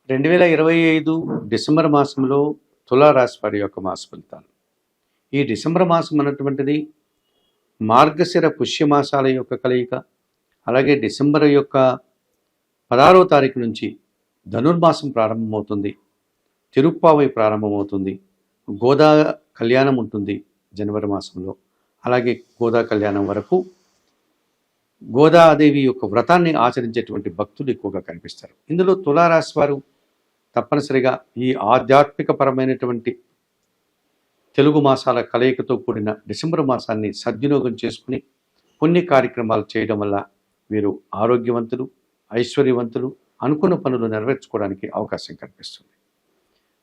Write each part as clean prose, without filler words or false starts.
2025 December మాసంలో తులారాశి వారి యొక్క మాస ఫలితాలు. ఈ డిసెంబర్ మాసం అన్నటువంటిది మార్గశిర పుష్యమాసాల యొక్క కలయిక. అలాగే డిసెంబర్ యొక్క 16వ తారీఖు నుంచి ధనుర్మాసం ప్రారంభమవుతుంది. తిరుప్పావై ప్రారంభమవుతుంది. గోదా కళ్యాణం ఉంటుంది జనవరి మాసంలో. అలాగే గోదా కళ్యాణం వరకు గోదాదేవి యొక్క వ్రతాన్ని ఆచరించేటువంటి భక్తులు ఎక్కువగా కనిపిస్తారు. ఇందులో తులారాశి వారు తప్పనిసరిగా ఈ ఆధ్యాత్మిక పరమైనటువంటి తెలుగు మాసాల కలయికతో కూడిన డిసెంబర్ మాసాన్ని సద్వినియోగం చేసుకుని పుణ్య కార్యక్రమాలు చేయడం వల్ల వీరు ఆరోగ్యవంతులు, ఐశ్వర్యవంతులు, అనుకున్న పనులు నెరవేర్చుకోవడానికి అవకాశం కనిపిస్తుంది.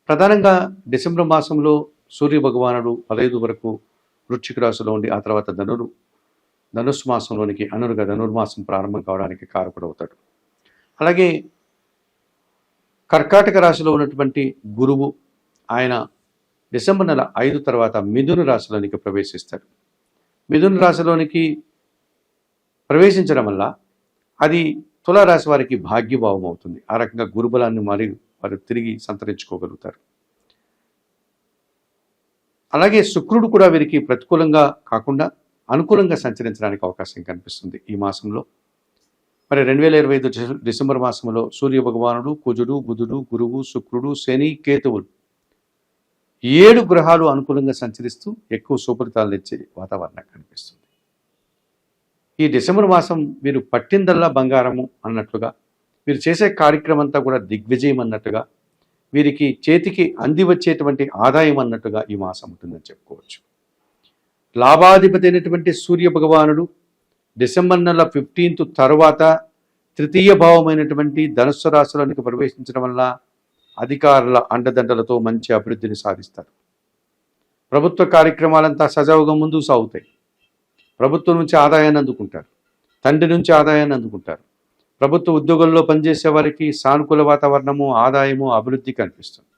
ప్రధానంగా డిసెంబర్ మాసంలో సూర్య భగవానుడు 15 వరకు వృశ్చిక రాశిలో ఉండి ఆ తర్వాత ధనుస్సు మాసంలోనికి అనురుగా ధనుర్మాసం ప్రారంభం కావడానికి కారకుడవుతాడు. అలాగే కర్కాటక రాశిలో ఉన్నటువంటి గురువు ఆయన డిసెంబర్ నెల 5 తర్వాత మిథున రాశిలోనికి ప్రవేశిస్తాడు. మిథున రాశిలోనికి ప్రవేశించడం వల్ల అది తులారాశి వారికి భాగ్యభావం అవుతుంది. ఆ రకంగా గురుబలాన్ని వారు తిరిగి సంతరించుకోగలుగుతారు. అలాగే శుక్రుడు కూడా వీరికి ప్రతికూలంగా కాకుండా అనుకూలంగా సంచరించడానికి అవకాశం కనిపిస్తుంది ఈ మాసంలో. మరి 2025 డిసెంబర్ మాసంలో సూర్య భగవానుడు, కుజుడు, బుధుడు, గురువు, శుక్రుడు, శని, కేతువులు 7 గ్రహాలు అనుకూలంగా సంచరిస్తూ ఎక్కువ సుఫలితాలు ఇచ్చే వాతావరణం కనిపిస్తుంది. ఈ డిసెంబర్ మాసం వీరు పట్టిందల్లా బంగారము అన్నట్లుగా, వీరు చేసే కార్యక్రమం అంతా కూడా దిగ్విజయం అన్నట్టుగా, వీరికి చేతికి అంది వచ్చేటువంటి ఆదాయం అన్నట్టుగా ఈ మాసం ఉంటుందని చెప్పుకోవచ్చు. లాభాధిపతి అయినటువంటి సూర్య భగవానుడు డిసెంబర్ నెల 15 తర్వాత తృతీయ భావమైనటువంటి ధనుస్సు రాశిలోనికి ప్రవేశించడం వల్ల అధికారుల అండదండలతో మంచి అభివృద్ధిని సాధిస్తారు. ప్రభుత్వ కార్యక్రమాలంతా సజావుగా ముందుకు సాగుతాయి. ప్రభుత్వం నుంచి ఆదాయాన్ని అందుకుంటారు. తండ్రి నుంచి ఆదాయాన్ని అందుకుంటారు. ప్రభుత్వ ఉద్యోగుల్లో పనిచేసే వారికి సానుకూల వాతావరణము, ఆదాయము, అభివృద్ధి కనిపిస్తుంది.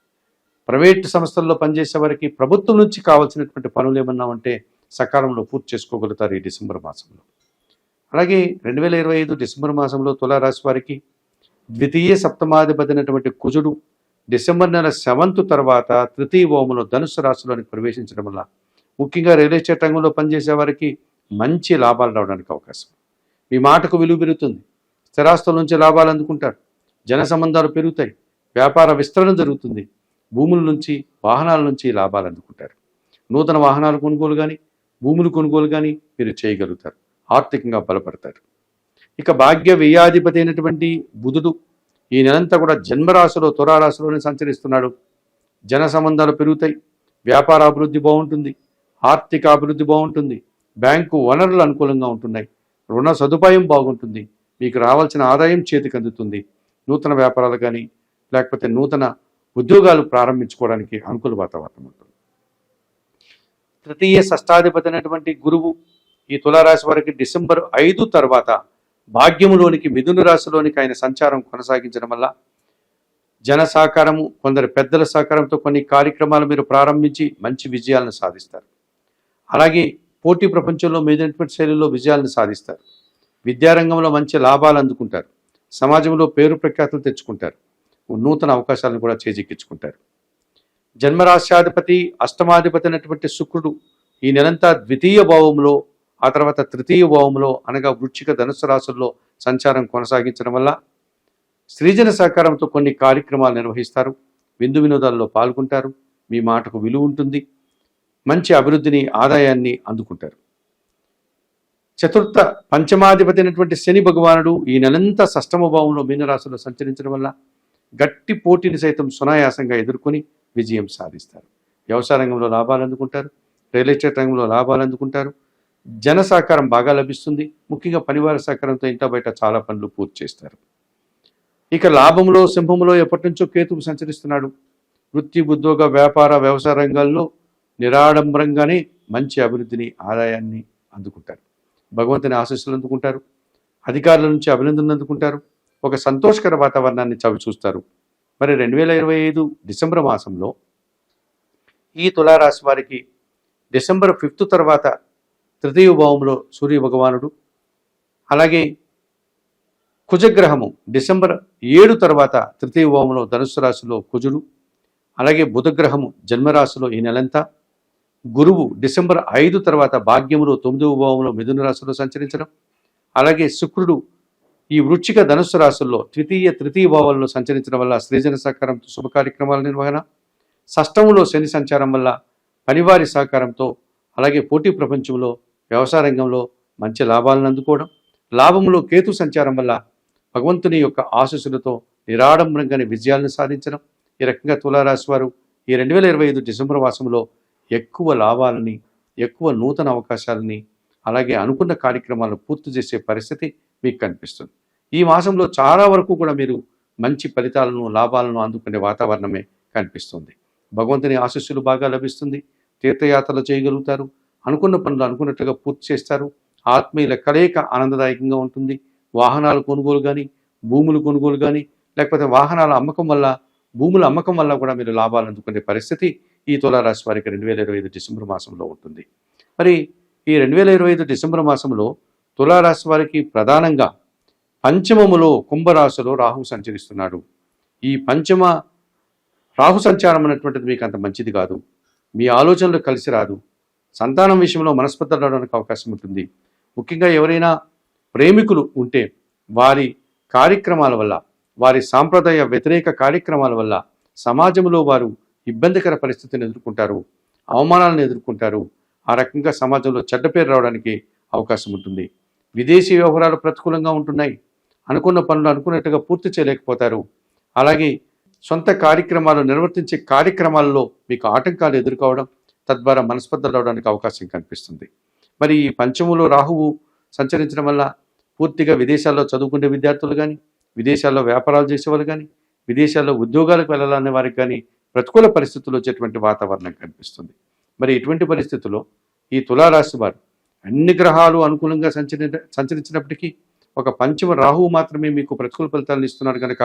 ప్రైవేటు సంస్థల్లో పనిచేసే వారికి ప్రభుత్వం నుంచి కావాల్సినటువంటి పనులు ఏమన్నా ఉంటే సకాలంలో పూర్తి చేసుకోగలుగుతారు ఈ డిసెంబర్ మాసంలో. అలాగే 2025 డిసెంబర్ మాసంలో తులారాశి వారికి ద్వితీయ సప్తమాధిపతి అయినటువంటి కుజుడు డిసెంబర్ నెల 7 తర్వాత తృతీయ భావంలో ధనుస్సు రాశిలోనికి ప్రవేశించడం వల్ల ముఖ్యంగా రియల్ ఎస్టేట్ రంగంలో పనిచేసే వారికి మంచి లాభాలు రావడానికి అవకాశం. మీ మాటకు విలువ పెరుగుతుంది. స్థిరాస్తుల నుంచి లాభాలు అందుకుంటారు. జన సంబంధాలు పెరుగుతాయి. వ్యాపార విస్తరణ జరుగుతుంది. భూముల నుంచి, వాహనాల నుంచి లాభాలు అందుకుంటారు. నూతన వాహనాలు కొనుగోలు కానీ, భూములు కొనుగోలు కానీ మీరు చేయగలుగుతారు. ఆర్థికంగా బలపడతారు. ఇక భాగ్య వ్యయాధిపతి అయినటువంటి బుధుడు ఈ నెలంతా కూడా జన్మరాశిలో తులారాశిలోనే సంచరిస్తున్నాడు. జన సంబంధాలు పెరుగుతాయి. వ్యాపార అభివృద్ధి బాగుంటుంది. ఆర్థిక అభివృద్ధి బాగుంటుంది. బ్యాంకు వనరులు అనుకూలంగా ఉంటున్నాయి. రుణ సదుపాయం బాగుంటుంది. మీకు రావాల్సిన ఆదాయం చేతికి అందుతుంది. నూతన వ్యాపారాలు కానీ లేకపోతే నూతన ఉద్యోగాలు ప్రారంభించుకోవడానికి అనుకూల వాతావరణం ఉంటుంది. తృతీయ షష్టాధిపతి అయినటువంటి గురువు ఈ తులారాశి వారికి డిసెంబర్ 5 తర్వాత భాగ్యములోనికి మిథున రాశిలోనికి ఆయన సంచారం కొనసాగించడం వల్ల జన సహకారము, కొందరు పెద్దల సహకారంతో కొన్ని కార్యక్రమాలు మీరు ప్రారంభించి మంచి విజయాలను సాధిస్తారు. అలాగే పోటీ ప్రపంచంలో మీదైనటువంటి శైలిలో విజయాలను సాధిస్తారు. విద్యారంగంలో మంచి లాభాలు అందుకుంటారు. సమాజంలో పేరు ప్రఖ్యాతులు తెచ్చుకుంటారు. నూతన అవకాశాలను కూడా చేజిక్కించుకుంటారు. జన్మరాశ్యాధిపతి అష్టమాధిపతి అయినటువంటి శుక్రుడు ఈ నెలంతా ద్వితీయ భావంలో, ఆ తర్వాత తృతీయ భావంలో అనగా వృశ్చిక ధనుస్సు రాశుల్లో సంచారం కొనసాగించడం వల్ల స్త్రీజన సహకారంతో కొన్ని కార్యక్రమాలు నిర్వహిస్తారు. విందు వినోదాల్లో పాల్గొంటారు. మీ మాటకు విలువ ఉంటుంది. మంచి అభివృద్ధిని, ఆదాయాన్ని అందుకుంటారు. చతుర్థ పంచమాధిపతి అయినటువంటి శని భగవానుడు ఈ నెలంతా షష్టమ భావంలో మీనరాశిలో సంచరించడం వల్ల గట్టి పోటీని సైతం సునాయాసంగా ఎదుర్కొని విజయం సాధిస్తారు. వ్యవసాయ రంగంలో లాభాలు అందుకుంటారు. రియల్ ఎస్టేట్ రంగంలో లాభాలు అందుకుంటారు. జన సహకారం బాగా లభిస్తుంది. ముఖ్యంగా పరివార సహకారంతో ఇంట బయట చాలా పనులు పూర్తి చేస్తారు. ఇక లాభంలో, సింహంలో ఎప్పటి నుంచో కేతువు సంచరిస్తున్నాడు. వృత్తి, ఉద్యోగ, వ్యాపార, వ్యవసాయ రంగాల్లో నిరాడంబరంగానే మంచి అభివృద్ధిని, ఆదాయాన్ని అందుకుంటారు. భగవంతుని ఆశీస్సులు అందుకుంటారు. అధికారుల నుంచి అభినందనలు అందుకుంటారు. ఒక సంతోషకర వాతావరణాన్ని చవి చూస్తారు. మరి 2025 డిసెంబర్ మాసంలో ఈ తులారాశి వారికి డిసెంబర్ 5 తర్వాత తృతీయ భావంలో సూర్య భగవానుడు, అలాగే కుజగ్రహము డిసెంబర్ 7 తర్వాత తృతీయ భావంలో ధనుస్సు రాశిలో కుజుడు, అలాగే బుధగ్రహము జన్మరాశిలో ఈ నెలంతా, గురువు డిసెంబర్ 5 తర్వాత భాగ్యములో 9వ భావంలో మిథున రాశిలో సంచరించడం, అలాగే శుక్రుడు ఈ వృశ్చిక ధనుస్సు రాశుల్లో తృతీయ భావాల్లో సంచరించడం వల్ల సృజన సహకారంతో శుభ కార్యక్రమాల నిర్వహణ, షష్టములో శని సంచారం వల్ల పనివారి సహకారంతో, అలాగే పోటీ ప్రపంచంలో వ్యవసాయ రంగంలో మంచి లాభాలను అందుకోవడం, లాభంలో కేతు సంచారం వల్ల భగవంతుని యొక్క ఆశీస్సులతో నిరాడంబరంగానే విజయాలను సాధించడం. ఈ రకంగా తులారాశి వారు ఈ 2025 డిసెంబర్ మాసంలో ఎక్కువ లాభాలని, ఎక్కువ నూతన అవకాశాలని, అలాగే అనుకున్న కార్యక్రమాలను పూర్తి చేసే పరిస్థితి మీకు కనిపిస్తుంది. ఈ మాసంలో చాలా వరకు కూడా మీరు మంచి ఫలితాలను, లాభాలను అందుకునే వాతావరణమే కనిపిస్తుంది. భగవంతుని ఆశీస్సులు బాగా లభిస్తుంది. తీర్థయాత్రలు చేయగలుగుతారు. అనుకున్న పనులు అనుకున్నట్లుగా పూర్తి చేస్తారు. ఆత్మీయుల కలయిక ఆనందదాయకంగా ఉంటుంది. వాహనాల కొనుగోలు కానీ, భూములు కొనుగోలు కానీ, లేకపోతే వాహనాల అమ్మకం వల్ల, భూముల అమ్మకం వల్ల కూడా మీరు లాభాలు అందుకునే పరిస్థితి ఈ తులారాశి వారికి 2025 డిసెంబర్ మాసంలో ఉంటుంది. మరి ఈ 2025 డిసెంబర్ మాసంలో తులారాశి వారికి ప్రధానంగా పంచమములో కుంభరాశిలో రాహు సంచరిస్తున్నాడు. ఈ పంచమ రాహు సంచారం అనేటువంటిది మీకు అంత మంచిది కాదు. మీ ఆలోచనలు కలిసి రాదు. సంతానం విషయంలో మనస్పర్ధలు రావడానికి అవకాశం ఉంటుంది. ముఖ్యంగా ఎవరైనా ప్రేమికులు ఉంటే వారి కార్యక్రమాల వల్ల, వారి సాంప్రదాయ వ్యతిరేక కార్యక్రమాల వల్ల సమాజంలో వారు ఇబ్బందికర పరిస్థితిని ఎదుర్కొంటారు, అవమానాలను ఎదుర్కొంటారు. ఆ రకంగా సమాజంలో చెడ్డ పేరు రావడానికి అవకాశం ఉంటుంది. విదేశీ వ్యవహారాలు ప్రతికూలంగా ఉంటున్నాయి. అనుకున్న పనులు అనుకున్నట్టుగా పూర్తి చేయలేకపోతారు. అలాగే సొంత కార్యక్రమాలు నిర్వర్తించే కార్యక్రమాల్లో మీకు ఆటంకాలు ఎదుర్కోవడం, తద్వారా మనస్పర్ధలు రావడానికి అవకాశం కనిపిస్తుంది. మరి ఈ పంచములో రాహువు సంచరించడం వల్ల పూర్తిగా విదేశాల్లో చదువుకునే విద్యార్థులు కానీ, విదేశాల్లో వ్యాపారాలు చేసేవాళ్ళు కానీ, విదేశాల్లో ఉద్యోగాలకు వెళ్ళాలనే వారికి కానీ ప్రతికూల పరిస్థితులు వచ్చేటువంటి వాతావరణం కనిపిస్తుంది. మరి ఇటువంటి పరిస్థితుల్లో ఈ తులారాశి వారు అన్ని గ్రహాలు అనుకూలంగా సంచరించినప్పటికీ ఒక పంచమ రాహువు మాత్రమే మీకు ప్రతికూల ఫలితాలను ఇస్తున్నారు కనుక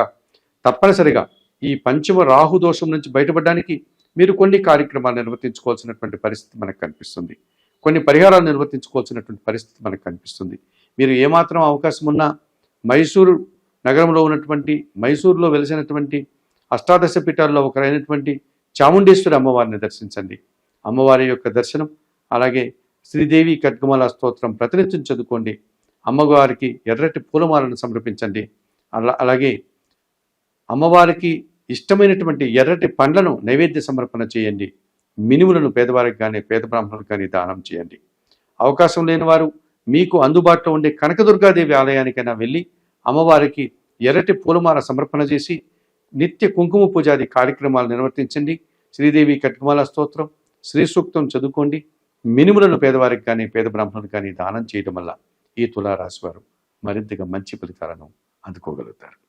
తప్పనిసరిగా ఈ పంచమ రాహు దోషం నుంచి బయటపడడానికి మీరు కొన్ని కార్యక్రమాలు నిర్వర్తించుకోవాల్సినటువంటి పరిస్థితి మనకు కనిపిస్తుంది. కొన్ని పరిహారాలు నిర్వర్తించుకోవాల్సినటువంటి పరిస్థితి మనకు కనిపిస్తుంది. మీరు ఏమాత్రం అవకాశం ఉన్నా మైసూరు నగరంలో ఉన్నటువంటి, మైసూరులో వెలిసినటువంటి అష్టాదశ పీఠాల్లో ఒకరైనటువంటి చాముండేశ్వరి అమ్మవారిని దర్శించండి. అమ్మవారి యొక్క దర్శనం, అలాగే శ్రీదేవి ఖడ్గమాల స్తోత్రం ప్రతినిత్యం చదువుకోండి. అమ్మవారికి ఎర్రటి పూలమాలను సమర్పించండి. అలాగే అమ్మవారికి ఇష్టమైనటువంటి ఎర్రటి పండ్లను నైవేద్య సమర్పణ చేయండి. మినుములను పేదవారికి కానీ, పేద బ్రాహ్మణులకు కానీ దానం చేయండి. అవకాశం లేని వారు మీకు అందుబాటులో ఉండే కనకదుర్గాదేవి ఆలయానికైనా వెళ్ళి అమ్మవారికి ఎర్రటి పూలమాల సమర్పణ చేసి నిత్య కుంకుమ పూజాది కార్యక్రమాలు నిర్వర్తించండి. శ్రీదేవి ఖడ్గమాల స్తోత్రం, శ్రీ సూక్తం చదువుకోండి. మినుములను పేదవారికి కానీ, పేద బ్రాహ్మణులకు కానీ దానం చేయడం వల్ల ఈ తులారాశి వారు మరింతగా మంచి ఫలితాలను అందుకోగలుగుతారు.